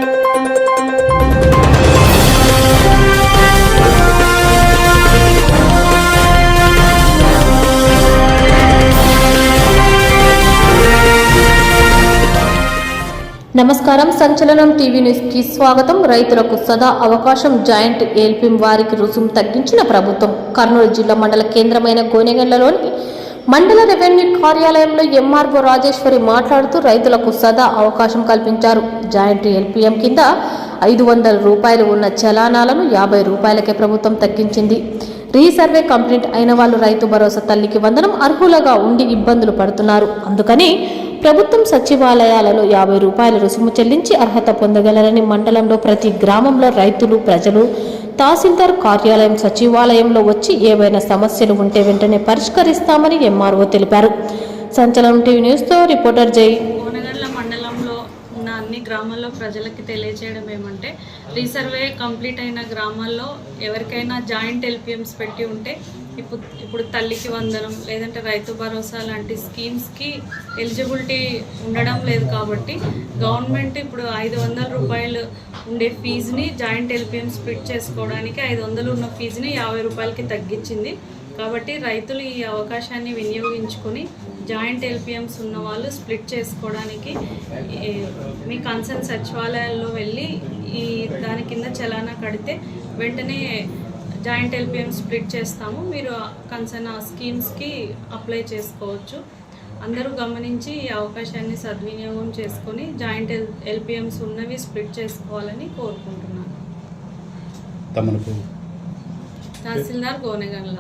నమస్కారం. సంచలనం TV news కి స్వాగతం. రైతులకు సదా అవకాశం. జాయింట్ ఏల్పిఎం వారికి రుసుము తగ్గించిన ప్రభుత్వం. కర్నూలు జిల్లా మండల కేంద్రమైన గోనెగండ్లలోని మండల రెవెన్యూ కార్యాలయంలో ఎంఆర్ఓ రాజేశ్వరి మాట్లాడుతూ రైతులకు సదా అవకాశం కల్పించారు. జాయింట్ ఏల్పిఎం కింద 500 రూపాయలు ఉన్న చలానాలను 50 రూపాయలకే ప్రభుత్వం తగ్గించింది. రీసర్వే కంప్లీట్ అయిన వాళ్ళు రైతు భరోసా తల్లికి వందనం అర్హులుగా ఉండి ఇబ్బందులు పడుతున్నారు. అందుకని ప్రభుత్వం సచివాలయాలలో 50 రూపాయల రుసుము చెల్లించి అర్హత పొందగలరని మండలంలో ప్రతి గ్రామంలో రైతులు, ప్రజలు తహసీల్దార్ కార్యాలయం, సచివాలయంలో వచ్చి ఏవైనా సమస్యలు ఉంటే వెంటనే పరిష్కరిస్తామని ఎంఆర్ఓ తెలిపారు. సంచలనం టీవీ న్యూస్తో రిపోర్టర్ జై. గోనెగండ్ల మండలంలో ఉన్న అన్ని గ్రామాల్లో ప్రజలకి తెలియజేయడం ఏమంటే, రీసర్వే కంప్లీట్ అయిన గ్రామాల్లో ఎవరికైనా జాయింట్ ఎల్పిఎంస్ పెట్టి ఉంటే ఇప్పుడు తల్లికి వందనం లేదంటే రైతు భరోసా లాంటి స్కీమ్స్కి ఎలిజిబిలిటీ ఉండడం లేదు. కాబట్టి గవర్నమెంట్ ఇప్పుడు 500 రూపాయలు ఉండే ఫీజుని జాయింట్ ఎల్పిఎం స్ప్లిట్ చేసుకోవడానికి 500 ఉన్న ఫీజుని 50 రూపాయలకి తగ్గించింది. కాబట్టి రైతులు ఈ అవకాశాన్ని వినియోగించుకొని జాయింట్ ఎల్పిఎంస్ ఉన్న వాళ్ళు స్ప్లిట్ చేసుకోవడానికి మీ కన్సర్న్ సచివాలయాల్లో వెళ్ళి దాని కింద చలానా కడితే వెంటనే జాయింట్ ఎల్పిఎం స్ప్లిట్ చేస్తాము. మీరు కన్సర్న్ ఆ స్కీమ్స్కి అప్లై చేసుకోవచ్చు. అందరూ గమనించి ఈ అవకాశాన్ని సద్వినియోగం చేసుకొని జాయింట్ ఎల్పిఎంస్ ఉన్నవి స్ప్లిట్ చేసుకోవాలని కోరుకుంటున్నాను. తహసీల్దార్ గోనెగండ్ల.